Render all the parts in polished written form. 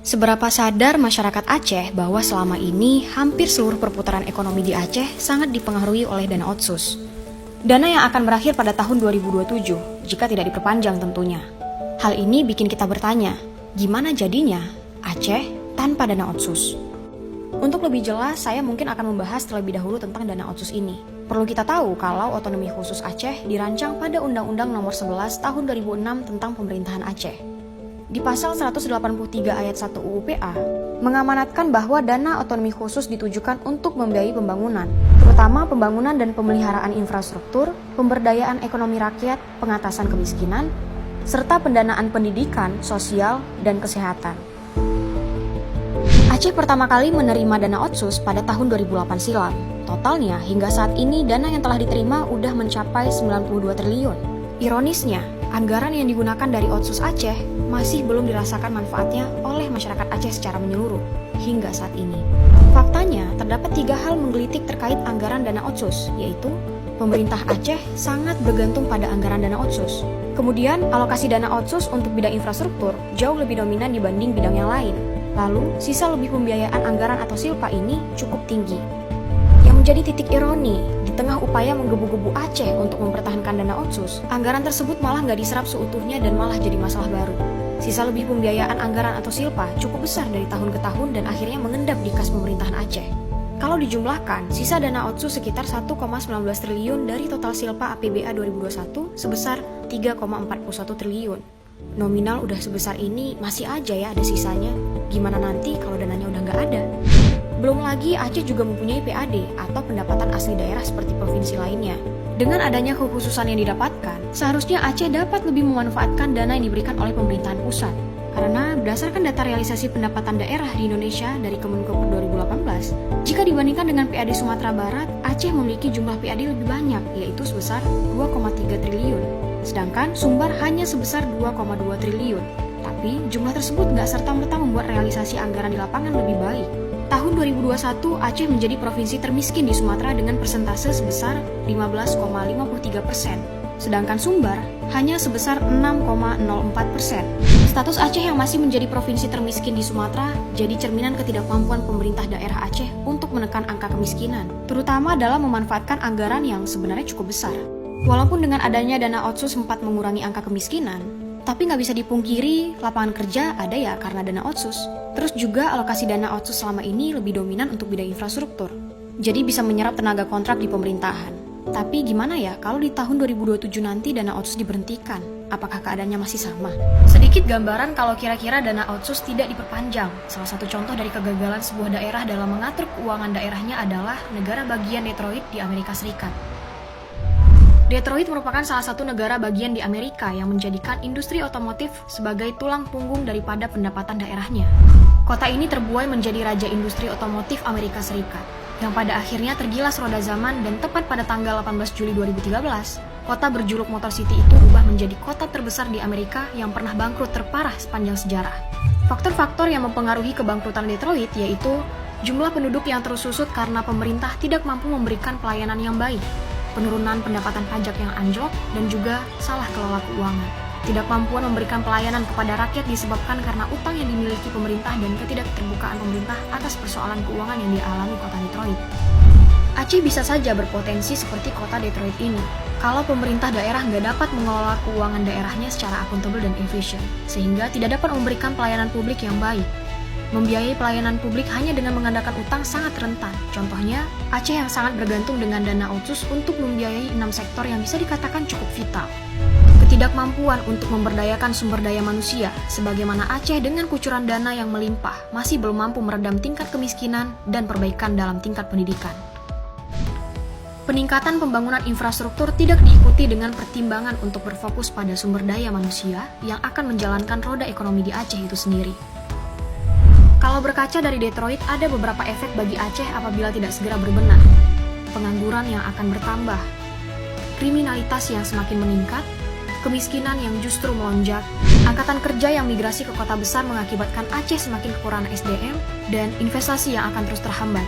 Seberapa sadar masyarakat Aceh bahwa selama ini hampir seluruh perputaran ekonomi di Aceh sangat dipengaruhi oleh dana otsus. Dana yang akan berakhir pada tahun 2027 jika tidak diperpanjang tentunya. Hal ini bikin kita bertanya, gimana jadinya Aceh tanpa dana otsus? Untuk lebih jelas, saya mungkin akan membahas terlebih dahulu tentang dana otsus ini. Perlu kita tahu kalau otonomi khusus Aceh dirancang pada Undang-Undang Nomor 11 Tahun 2006 tentang Pemerintahan Aceh. Di pasal 183 ayat 1 UU PA, mengamanatkan bahwa dana otonomi khusus ditujukan untuk membiayai pembangunan, terutama pembangunan dan pemeliharaan infrastruktur, pemberdayaan ekonomi rakyat, pengatasan kemiskinan, serta pendanaan pendidikan, sosial, dan kesehatan. Aceh pertama kali menerima dana otsus pada tahun 2008 silam. Totalnya, hingga saat ini dana yang telah diterima udah mencapai 92 triliun. Ironisnya, anggaran yang digunakan dari otsus Aceh masih belum dirasakan manfaatnya oleh masyarakat Aceh secara menyeluruh hingga saat ini. Faktanya, terdapat 3 hal menggelitik terkait anggaran dana otsus, yaitu pemerintah Aceh sangat bergantung pada anggaran dana otsus. Kemudian, alokasi dana otsus untuk bidang infrastruktur jauh lebih dominan dibanding bidang yang lain. Lalu, sisa lebih pembiayaan anggaran atau silpa ini cukup tinggi. Yang menjadi titik ironi, di tengah upaya menggebu-gebu Aceh untuk mempertahankan dana otsus, anggaran tersebut malah nggak diserap seutuhnya dan malah jadi masalah baru. Sisa lebih pembiayaan anggaran atau silpa cukup besar dari tahun ke tahun dan akhirnya mengendap di kas pemerintahan Aceh. Kalau dijumlahkan, sisa dana otsus sekitar 1,19 triliun dari total silpa APBA 2021 sebesar 3,41 triliun. Nominal udah sebesar ini, masih aja ya ada sisanya. Gimana nanti kalau dananya udah nggak ada? Belum lagi Aceh juga mempunyai PAD atau pendapatan asli daerah seperti provinsi lainnya. Dengan adanya kekhususan yang didapatkan, seharusnya Aceh dapat lebih memanfaatkan dana yang diberikan oleh pemerintahan pusat. Karena berdasarkan data realisasi pendapatan daerah di Indonesia dari Kemenkopol 2018, jika dibandingkan dengan PAD Sumatera Barat, Aceh memiliki jumlah PAD lebih banyak, yaitu sebesar 2,3 triliun. Sedangkan Sumbar hanya sebesar 2,2 triliun. Tapi jumlah tersebut nggak serta-merta membuat realisasi anggaran di lapangan lebih baik. Tahun 2021, Aceh menjadi provinsi termiskin di Sumatera dengan persentase sebesar 15,53%, sedangkan Sumbar hanya sebesar 6,04%. Status Aceh yang masih menjadi provinsi termiskin di Sumatera jadi cerminan ketidakmampuan pemerintah daerah Aceh untuk menekan angka kemiskinan, terutama dalam memanfaatkan anggaran yang sebenarnya cukup besar. Walaupun dengan adanya dana otsus sempat mengurangi angka kemiskinan, tapi nggak bisa dipungkiri lapangan kerja ada ya karena dana otsus. Terus juga alokasi dana otsus selama ini lebih dominan untuk bidang infrastruktur. Jadi bisa menyerap tenaga kontrak di pemerintahan. Tapi gimana ya kalau di tahun 2027 nanti dana otsus diberhentikan? Apakah keadaannya masih sama? Sedikit gambaran kalau kira-kira dana otsus tidak diperpanjang. Salah satu contoh dari kegagalan sebuah daerah dalam mengatur keuangan daerahnya adalah negara bagian Detroit di Amerika Serikat. Detroit merupakan salah satu negara bagian di Amerika yang menjadikan industri otomotif sebagai tulang punggung daripada pendapatan daerahnya. Kota ini terbuai menjadi raja industri otomotif Amerika Serikat, yang pada akhirnya tergilas roda zaman dan tepat pada tanggal 18 Juli 2013, kota berjuluk Motor City itu berubah menjadi kota terbesar di Amerika yang pernah bangkrut terparah sepanjang sejarah. Faktor-faktor yang mempengaruhi kebangkrutan Detroit yaitu jumlah penduduk yang tersusut karena pemerintah tidak mampu memberikan pelayanan yang baik, penurunan pendapatan pajak yang anjlok, dan juga salah kelola keuangan. Ketidakmampuan memberikan pelayanan kepada rakyat disebabkan karena utang yang dimiliki pemerintah dan ketidakterbukaan pemerintah atas persoalan keuangan yang dialami kota Detroit. Aceh bisa saja berpotensi seperti kota Detroit ini, kalau pemerintah daerah nggak dapat mengelola keuangan daerahnya secara akuntabel dan efisien, sehingga tidak dapat memberikan pelayanan publik yang baik. Membiayai pelayanan publik hanya dengan mengandalkan utang sangat rentan. Contohnya, Aceh yang sangat bergantung dengan dana otsus untuk membiayai 6 sektor yang bisa dikatakan cukup vital. Ketidakmampuan untuk memberdayakan sumber daya manusia, sebagaimana Aceh dengan kucuran dana yang melimpah, masih belum mampu meredam tingkat kemiskinan dan perbaikan dalam tingkat pendidikan. Peningkatan pembangunan infrastruktur tidak diikuti dengan pertimbangan untuk berfokus pada sumber daya manusia yang akan menjalankan roda ekonomi di Aceh itu sendiri. Kalau berkaca dari Detroit, ada beberapa efek bagi Aceh apabila tidak segera berbenah. Pengangguran yang akan bertambah, kriminalitas yang semakin meningkat, kemiskinan yang justru melonjak, angkatan kerja yang migrasi ke kota besar mengakibatkan Aceh semakin kekurangan SDM, dan investasi yang akan terus terhambat.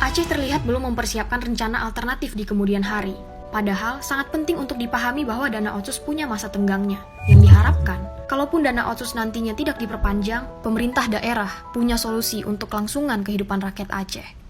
Aceh terlihat belum mempersiapkan rencana alternatif di kemudian hari. Padahal sangat penting untuk dipahami bahwa dana otsus punya masa tenggangnya. Yang diharapkan, kalaupun dana otsus nantinya tidak diperpanjang, pemerintah daerah punya solusi untuk kelangsungan kehidupan rakyat Aceh.